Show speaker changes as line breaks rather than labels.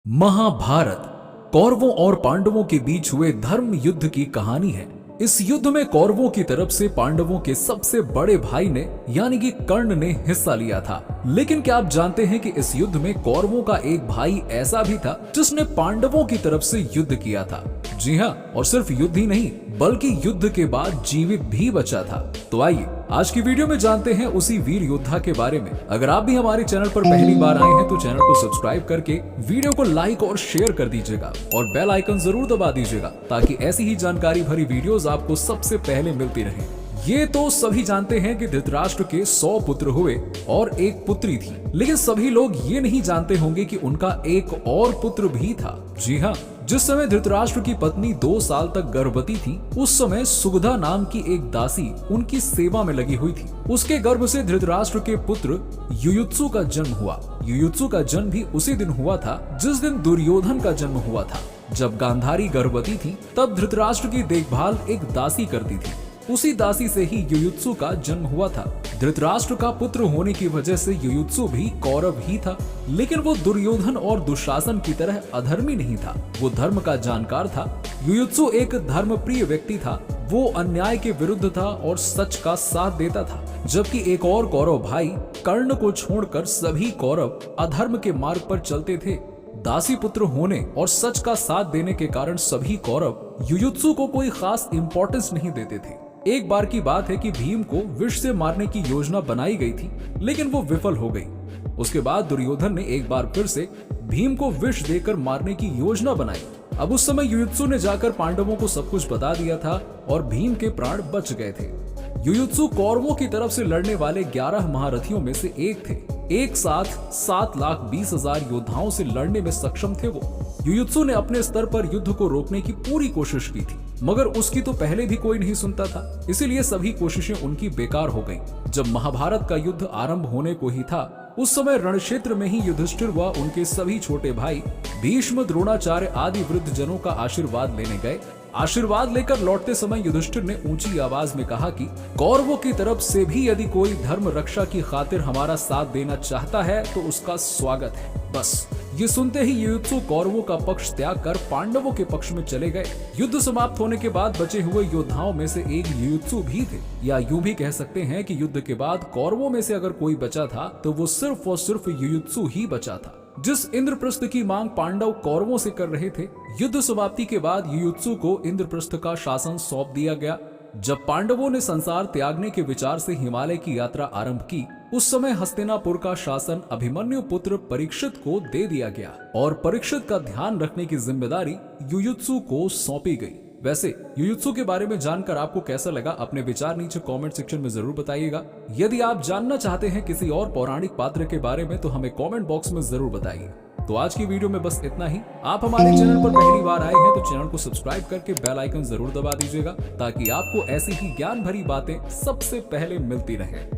महाभारत कौरवों और पांडवों के बीच हुए धर्म युद्ध की कहानी है। इस युद्ध में कौरवों की तरफ से पांडवों के सबसे बड़े भाई ने यानी कि कर्ण ने हिस्सा लिया था। लेकिन क्या आप जानते हैं कि इस युद्ध में कौरवों का एक भाई ऐसा भी था जिसने पांडवों की तरफ से युद्ध किया था। जी हाँ, और सिर्फ युद्ध ही नहीं बल्कि युद्ध के बाद जीवित भी बचा था। तो आइए आज की वीडियो में जानते हैं उसी वीर योद्धा के बारे में। अगर आप भी हमारे चैनल पर पहली बार आए हैं तो चैनल को सब्सक्राइब करके वीडियो को लाइक और शेयर कर दीजिएगा और बेल आइकन जरूर दबा दीजिएगा ताकि ऐसी ही जानकारी भरी वीडियोस आपको सबसे पहले मिलती रहे। ये तो सभी जानते हैं कि धृतराष्ट्र के 100 पुत्र हुए और एक पुत्री थी, लेकिन सभी लोग ये नहीं जानते होंगे कि उनका एक और पुत्र भी था। जी हाँ, जिस समय धृतराष्ट्र की पत्नी 2 साल तक गर्भवती थी, उस समय सुगधा नाम की एक दासी उनकी सेवा में लगी हुई थी। उसके गर्भ से धृतराष्ट्र के पुत्र युयुत्सु का जन्म हुआ। युयुत्सु का जन्म भी उसी दिन हुआ था जिस दिन दुर्योधन का जन्म हुआ था। जब गांधारी गर्भवती थी तब धृतराष्ट्र की देखभाल एक दासी करती थी। उसी दासी से ही युयुत्सु का जन्म हुआ था। धृतराष्ट्र का पुत्र होने की वजह से युयुत्सु भी कौरव ही था, लेकिन वो दुर्योधन और दुशासन की तरह अधर्मी नहीं था। वो धर्म का जानकार था। युयुत्सु एक धर्मप्रिय व्यक्ति था। वो अन्याय के विरुद्ध था और सच का साथ देता था। जबकि एक और कौरव भाई कर्ण को छोड़कर सभी कौरव अधर्म के मार्ग पर चलते थे। दासी पुत्र होने और सच का साथ देने के कारण सभी कौरव युयुत्सु को कोई खास इंपॉर्टेंस नहीं देते थे। एक बार की बात है कि भीम को विष से मारने की योजना बनाई गई थी, लेकिन वो विफल हो गई। उसके बाद दुर्योधन ने एक बार फिर से भीम को विष देकर मारने की योजना बनाई। अब उस समय युयुत्सु ने जाकर पांडवों को सब कुछ बता दिया था और भीम के प्राण बच गए थे। युयुत्सु कौरवों की तरफ से लड़ने वाले 11 महारथियों में से एक थे। एक साथ 7,20,000 योद्धाओं से लड़ने में सक्षम थे वो। युयुत्सु ने अपने स्तर पर युद्ध को रोकने की पूरी कोशिश की थी, मगर उसकी तो पहले भी कोई नहीं सुनता था, इसीलिए सभी कोशिशें उनकी बेकार हो गईं। जब महाभारत का युद्ध आरंभ होने को ही था, उस समय रणक्षेत्र में ही युधिष्ठिर व उनके सभी छोटे भाई भीष्म, द्रोणाचार्य आदि वृद्ध जनों का आशीर्वाद लेने गए। आशीर्वाद लेकर लौटते समय युधिष्ठिर ने ऊंची आवाज में कहा कि कौरवों की तरफ से भी यदि कोई धर्म रक्षा की खातिर हमारा साथ देना चाहता है तो उसका स्वागत है। बस ये सुनते ही युयुत्सु कौरवों का पक्ष त्याग कर पांडवों के पक्ष में चले गए। युद्ध समाप्त होने के बाद बचे हुए योद्धाओं में से एक युयुत्सु भी थे, या यूं भी कह सकते हैं कि युद्ध के बाद कौरवों में से अगर कोई बचा था तो वो सिर्फ और सिर्फ युयुत्सु ही बचा था। जिस इंद्रप्रस्थ की मांग पांडव कौरवों से कर रहे थे, युद्ध समाप्ति के बाद युयुत्सु को इंद्रप्रस्थ का शासन सौंप दिया गया। जब पांडवों ने संसार त्यागने के विचार से हिमालय की यात्रा आरंभ की, उस समय हस्तिनापुर का शासन अभिमन्यु पुत्र परीक्षित को दे दिया गया और परीक्षित का ध्यान रखने की जिम्मेदारी युयुत्सु को सौंपी गई। वैसे युयुत्सु के बारे में जानकर आपको कैसा लगा, अपने विचार नीचे कमेंट सेक्शन में जरूर बताइएगा। यदि आप जानना चाहते हैं किसी और पौराणिक पात्र के बारे में तो हमें कमेंट बॉक्स में जरूर बताइए। तो आज की वीडियो में बस इतना ही। आप हमारे चैनल पर पहली बार आए हैं तो चैनल को सब्सक्राइब करके बेल आइकन जरूर दबा दीजिएगा ताकि आपको ऐसी ही ज्ञान भरी बातें सबसे पहले मिलती रहें।